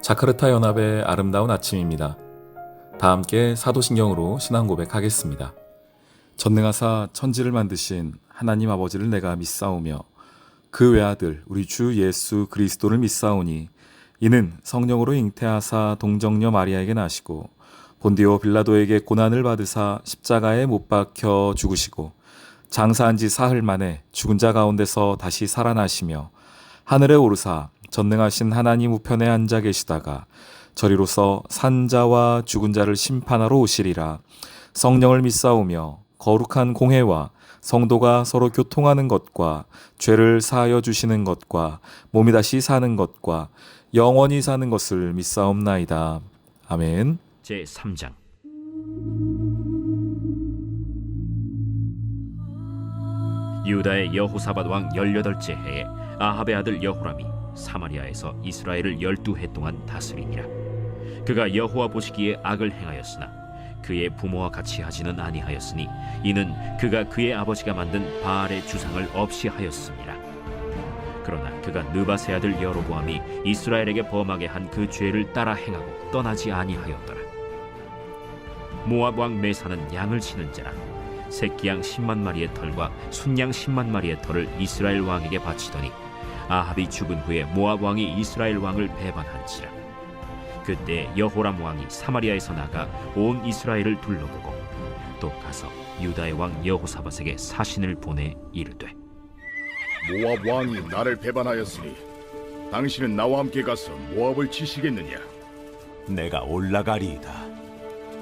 자카르타 연합의 아름다운 아침입니다. 다 함께 사도신경으로 신앙 고백하겠습니다. 전능하사 천지를 만드신 하나님 아버지를 내가 믿사오며 그 외아들 우리 주 예수 그리스도를 믿사오니 이는 성령으로 잉태하사 동정녀 마리아에게 나시고 본디오 빌라도에게 고난을 받으사 십자가에 못 박혀 죽으시고 장사한 지 사흘 만에 죽은 자 가운데서 다시 살아나시며 하늘에 오르사 전능하신 하나님 우편에 앉아 계시다가 저리로서 산자와 죽은 자를 심판하러 오시리라. 성령을 믿사오며 거룩한 공회와 성도가 서로 교통하는 것과 죄를 사하여 주시는 것과 몸이 다시 사는 것과 영원히 사는 것을 믿사옵나이다. 아멘. 제3장. 유다의 여호사밧 왕 18째 해에 아합의 아들 여호람이 사마리아에서 이스라엘을 12해 동안 다스리니라. 그가 여호와 보시기에 악을 행하였으나 그의 부모와 같이 하지는 아니하였으니 이는 그가 그의 아버지가 만든 바알의 주상을 없이 하였습니다. 그러나 그가 느밧의 아들 여로보암이 이스라엘에게 범하게 한 그 죄를 따라 행하고 떠나지 아니하였더라. 모압 왕 메사는 양을 치는 자라 새끼양 10만 마리의 털과 순양 10만 마리의 털을 이스라엘 왕에게 바치더니 아합이 죽은 후에 모압 왕이 이스라엘 왕을 배반한지라. 그때 여호람 왕이 사마리아에서 나가 온 이스라엘을 둘러보고 또 가서 유다의 왕 여호사밧에게 사신을 보내 이르되, 모압 왕이 나를 배반하였으니 당신은 나와 함께 가서 모압을 치시겠느냐? 내가 올라가리이다.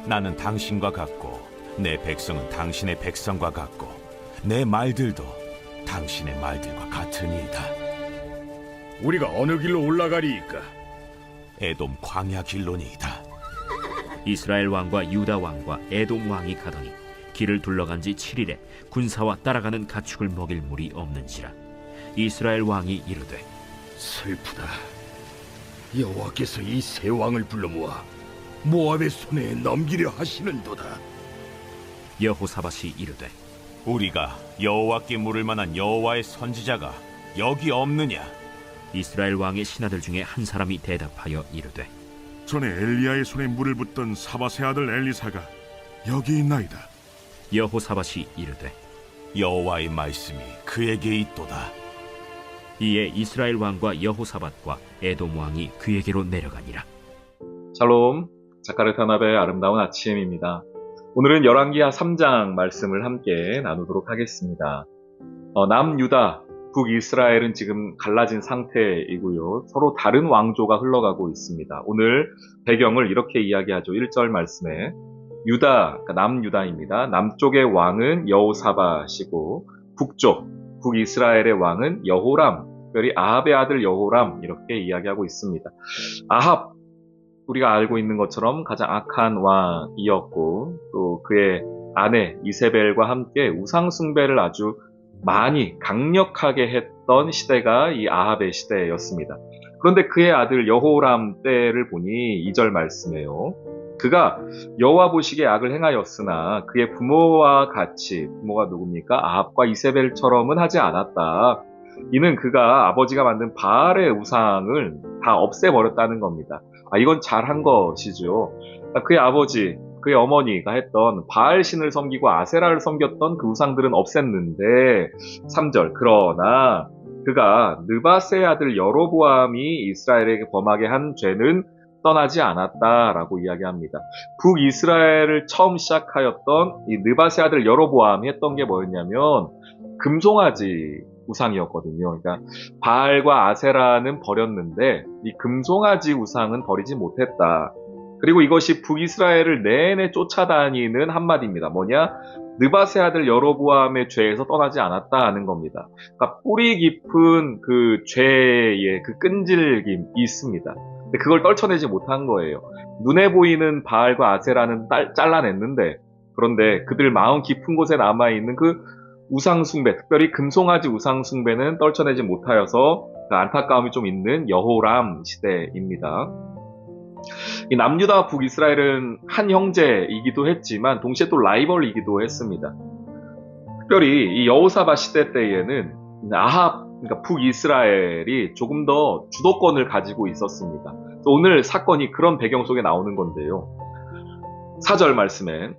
나는 당신과 같고 내 백성은 당신의 백성과 같고 내 말들도 당신의 말들과 같으니이다. 우리가 어느 길로 올라가리이까? 에돔 광야 길로니이다. 이스라엘 왕과 유다 왕과 에돔 왕이 가더니 길을 둘러간 지 7일에 군사와 따라가는 가축을 먹일 물이 없는지라. 이스라엘 왕이 이르되, 슬프다. 여호와께서 이 세 왕을 불러 모아 모압의 손에 넘기려 하시는도다. 여호사밧이 이르되, 우리가 여호와께 물을 만한 여호와의 선지자가 여기 없느냐? 이스라엘 왕의 신하들 중에 한 사람이 대답하여 이르되, 전에 엘리야의 손에 물을 붓던 사밧의 아들 엘리사가 여기 있나이다. 여호사밧이 이르되, 여호와의 말씀이 그에게 있도다. 이에 이스라엘 왕과 여호사밧과 에돔 왕이 그에게로 내려가니라. 샬롬, 자카르타 연합의 아름다운 아침입니다. 오늘은 열왕기하 3장 말씀을 함께 나누도록 하겠습니다. 남유다, 북이스라엘은 지금 갈라진 상태이고요. 서로 다른 왕조가 흘러가고 있습니다. 오늘 배경을 이렇게 이야기하죠. 1절 말씀에 유다, 그러니까 남유다입니다. 남쪽의 왕은 여호사밧이고 북쪽, 북이스라엘의 왕은 여호람, 특별히 아합의 아들 여호람 이렇게 이야기하고 있습니다. 아합, 우리가 알고 있는 것처럼 가장 악한 왕이었고 또 그의 아내 이세벨과 함께 우상 숭배를 아주 많이 강력하게 했던 시대가 이 아합의 시대였습니다. 그런데 그의 아들 여호람 때를 보니 2절 말씀에요. 그가 여호와 보시기에 악을 행하였으나 그의 부모와 같이, 부모가 누굽니까? 아합과 이세벨처럼은 하지 않았다. 이는 그가 아버지가 만든 바알의 우상을 다 없애버렸다는 겁니다. 이건 잘한 것이죠. 그의 아버지, 그의 어머니가 했던 바알 신을 섬기고 아세라를 섬겼던 그 우상들은 없앴는데 3절 그러나 그가 느밧의 아들 여로보암이 이스라엘에게 범하게 한 죄는 떠나지 않았다라고 이야기합니다. 북이스라엘을 처음 시작하였던 이 느밧의 아들 여로보암이 했던 게 뭐였냐면 금송아지 우상이었거든요. 그러니까 바알과 아세라는 버렸는데 이 금송아지 우상은 버리지 못했다. 그리고 이것이 북이스라엘을 내내 쫓아다니는 한마디입니다. 뭐냐? 느밧의 아들 여로보암의 죄에서 떠나지 않았다 하는 겁니다. 그러니까 뿌리 깊은 그 죄의 그 끈질김이 있습니다. 근데 그걸 떨쳐내지 못한 거예요. 눈에 보이는 바알과 아세라는 잘라냈는데 그런데 그들 마음 깊은 곳에 남아있는 그 우상숭배, 특별히 금송아지 우상숭배는 떨쳐내지 못하여서 그 안타까움이 좀 있는 여호람 시대입니다. 이 남유다와 북이스라엘은 한 형제이기도 했지만 동시에 또 라이벌이기도 했습니다. 특별히 이 여호사밧 시대 때에는 아합, 그러니까 북이스라엘이 조금 더 주도권을 가지고 있었습니다. 오늘 사건이 그런 배경 속에 나오는 건데요. 4절 말씀에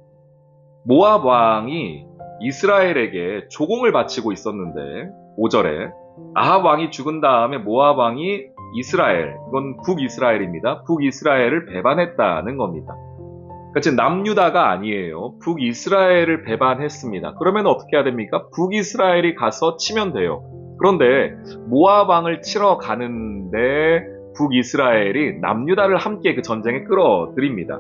모압 왕이 이스라엘에게 조공을 바치고 있었는데 5절에 아합 왕이 죽은 다음에 모압 왕이 이스라엘, 이건 북이스라엘입니다. 북이스라엘을 배반했다는 겁니다. 그러니까 지금 남유다가 아니에요. 북이스라엘을 배반했습니다. 그러면 어떻게 해야 됩니까? 북이스라엘이 가서 치면 돼요. 그런데 모압 왕을 치러 가는데 북이스라엘이 남유다를 함께 그 전쟁에 끌어들입니다.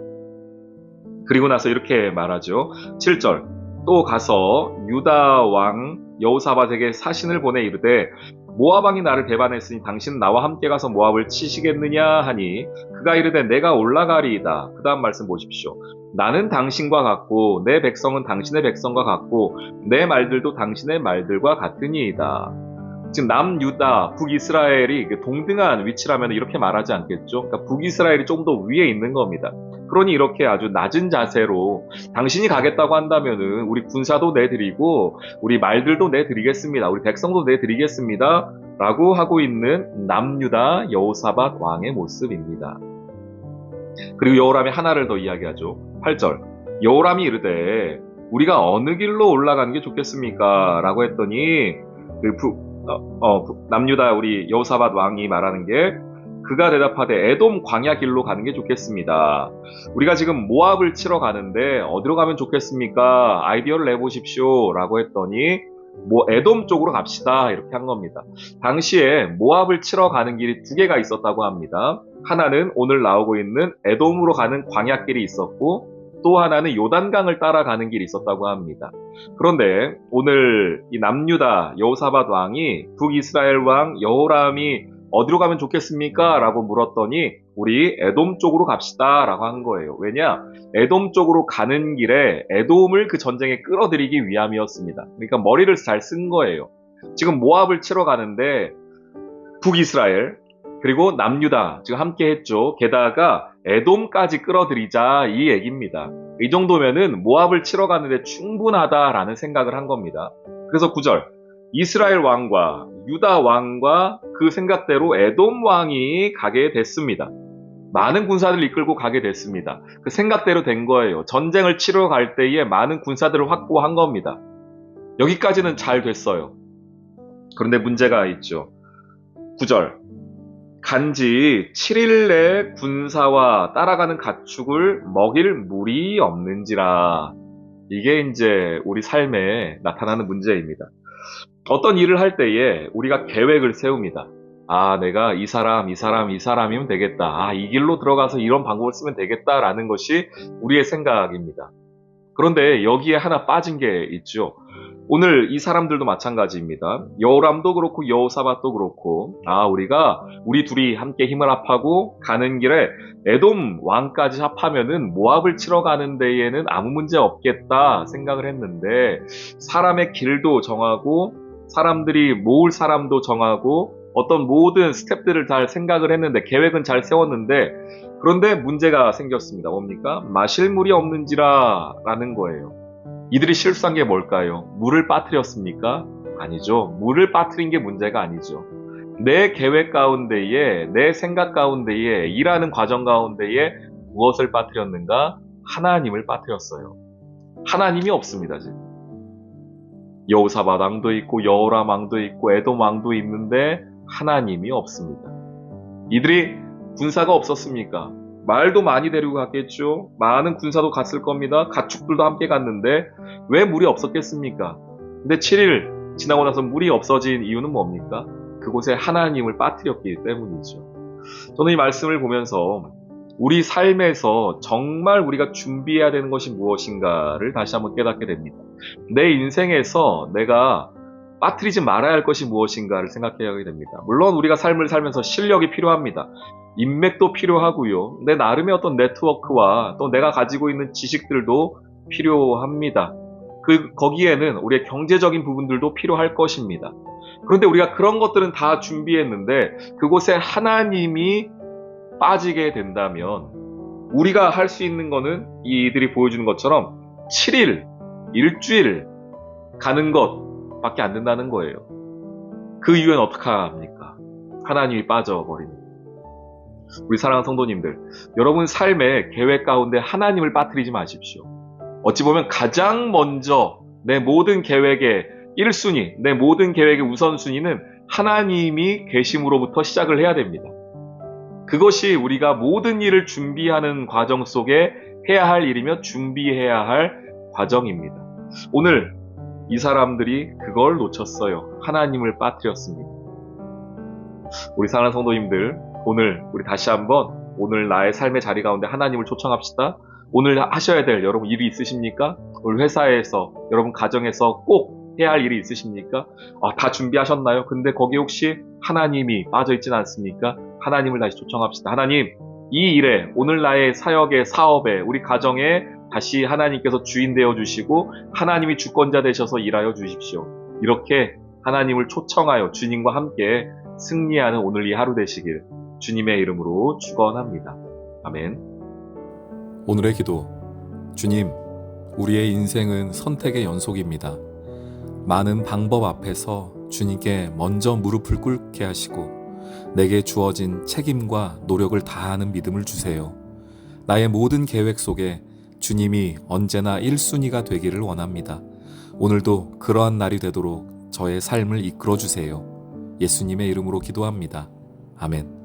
그리고 나서 이렇게 말하죠. 7절 또 가서 유다 왕 여호사밧에게 사신을 보내 이르되 모압 왕이 나를 배반했으니 당신은 나와 함께 가서 모압을 치시겠느냐 하니 그가 이르되 내가 올라가리이다. 그 다음 말씀 보십시오. 나는 당신과 같고 내 백성은 당신의 백성과 같고 내 말들도 당신의 말들과 같으니이다. 지금 남유다, 북이스라엘이 동등한 위치라면 이렇게 말하지 않겠죠. 그러니까 북이스라엘이 좀 더 위에 있는 겁니다. 그러니 이렇게 아주 낮은 자세로 당신이 가겠다고 한다면은 우리 군사도 내드리고 우리 말들도 내드리겠습니다. 우리 백성도 내드리겠습니다. 라고 하고 있는 남유다 여호사밧 왕의 모습입니다. 그리고 여호람이 하나를 더 이야기하죠. 8절 여호람이 이르되 우리가 어느 길로 올라가는 게 좋겠습니까? 라고 했더니 남유다 우리 여호사밧 왕이 말하는 게 그가 대답하되 에돔 광야 길로 가는 게 좋겠습니다. 우리가 지금 모압을 치러 가는데 어디로 가면 좋겠습니까? 아이디어를 내보십시오. 라고 했더니 에돔 쪽으로 갑시다. 이렇게 한 겁니다. 당시에 모압을 치러 가는 길이 두 개가 있었다고 합니다. 하나는 오늘 나오고 있는 에돔으로 가는 광야길이 있었고 또 하나는 요단강을 따라가는 길이 있었다고 합니다. 그런데 오늘 이 남유다 여호사밧 왕이 북이스라엘 왕 여호람이 어디로 가면 좋겠습니까? 라고 물었더니 우리 에돔 쪽으로 갑시다 라고 한 거예요. 왜냐? 에돔 쪽으로 가는 길에 에돔을 그 전쟁에 끌어들이기 위함이었습니다. 그러니까 머리를 잘 쓴 거예요. 지금 모압을 치러 가는데 북이스라엘 그리고 남유다 지금 함께 했죠. 게다가 에돔까지 끌어들이자 이 얘기입니다. 이 정도면은 모압을 치러 가는데 충분하다라는 생각을 한 겁니다. 그래서 9절 이스라엘 왕과 유다 왕과 그 생각대로 에돔 왕이 가게 됐습니다. 많은 군사들을 이끌고 가게 됐습니다. 그 생각대로 된 거예요. 전쟁을 치러 갈 때에 많은 군사들을 확보한 겁니다. 여기까지는 잘 됐어요. 그런데 문제가 있죠. 9절 간지 7일 내 군사와 따라가는 가축을 먹일 물이 없는지라. 이게 이제 우리 삶에 나타나는 문제입니다. 어떤 일을 할 때에 우리가 계획을 세웁니다. 아, 내가 이 사람이면 되겠다. 아, 이 길로 들어가서 이런 방법을 쓰면 되겠다라는 것이 우리의 생각입니다. 그런데 여기에 하나 빠진 게 있죠. 오늘 이 사람들도 마찬가지입니다. 여호람도 그렇고 여호사밧도 그렇고 우리 둘이 함께 힘을 합하고 가는 길에 에돔 왕까지 합하면은 모압을 치러 가는 데에는 아무 문제 없겠다 생각을 했는데 사람의 길도 정하고 사람들이 모을 사람도 정하고 어떤 모든 스텝들을 잘 생각을 했는데 계획은 잘 세웠는데 그런데 문제가 생겼습니다. 뭡니까? 마실 물이 없는지라 라는 거예요. 이들이 실수한 게 뭘까요? 물을 빠뜨렸습니까? 아니죠. 물을 빠뜨린 게 문제가 아니죠. 내 계획 가운데에 내 생각 가운데에 일하는 과정 가운데에 무엇을 빠뜨렸는가? 하나님을 빠뜨렸어요. 하나님이 없습니다. 지금. 여호사밧 왕도 있고 여호람 왕도 있고 에돔 왕도 있는데 하나님이 없습니다. 이들이 군사가 없었습니까? 말도 많이 데리고 갔겠죠. 많은 군사도 갔을 겁니다. 가축들도 함께 갔는데 왜 물이 없었겠습니까? 근데 7일 지나고 나서 물이 없어진 이유는 뭡니까? 그곳에 하나님을 빠뜨렸기 때문이죠. 저는 이 말씀을 보면서 우리 삶에서 정말 우리가 준비해야 되는 것이 무엇인가를 다시 한번 깨닫게 됩니다. 내 인생에서 내가 빠뜨리지 말아야 할 것이 무엇인가를 생각해야 됩니다. 물론 우리가 삶을 살면서 실력이 필요합니다. 인맥도 필요하고요. 내 나름의 어떤 네트워크와 또 내가 가지고 있는 지식들도 필요합니다. 거기에는 우리의 경제적인 부분들도 필요할 것입니다. 그런데 우리가 그런 것들은 다 준비했는데 그곳에 하나님이 빠지게 된다면 우리가 할 수 있는 거는 이들이 보여주는 것처럼 7일, 일주일 가는 것밖에 안 된다는 거예요. 그 이유는 어떻게 합니까? 하나님이 빠져버리는. 우리 사랑하는 성도님들, 여러분 삶의 계획 가운데 하나님을 빠뜨리지 마십시오. 어찌 보면 가장 먼저 내 모든 계획의 1순위, 내 모든 계획의 우선순위는 하나님이 계심으로부터 시작을 해야 됩니다. 그것이 우리가 모든 일을 준비하는 과정 속에 해야 할 일이며 준비해야 할 과정입니다. 오늘 이 사람들이 그걸 놓쳤어요. 하나님을 빠뜨렸습니다. 우리 사랑하는 성도님들, 오늘 우리 다시 한번 오늘 나의 삶의 자리 가운데 하나님을 초청합시다. 오늘 하셔야 될 여러분 일이 있으십니까? 오늘 회사에서, 여러분 가정에서 꼭 해야 할 일이 있으십니까? 다 준비하셨나요? 근데 거기 혹시 하나님이 빠져있지는 않습니까? 하나님을 다시 초청합시다. 하나님, 이 일에, 오늘 나의 사역에, 사업에, 우리 가정에 다시 하나님께서 주인 되어 주시고 하나님이 주권자 되셔서 일하여 주십시오. 이렇게 하나님을 초청하여 주님과 함께 승리하는 오늘 이 하루 되시길 주님의 이름으로 축원합니다. 아멘. 오늘의 기도. 주님, 우리의 인생은 선택의 연속입니다. 많은 방법 앞에서 주님께 먼저 무릎을 꿇게 하시고 내게 주어진 책임과 노력을 다하는 믿음을 주세요. 나의 모든 계획 속에 주님이 언제나 1순위가 되기를 원합니다. 오늘도 그러한 날이 되도록 저의 삶을 이끌어 주세요. 예수님의 이름으로 기도합니다. 아멘.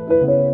주님.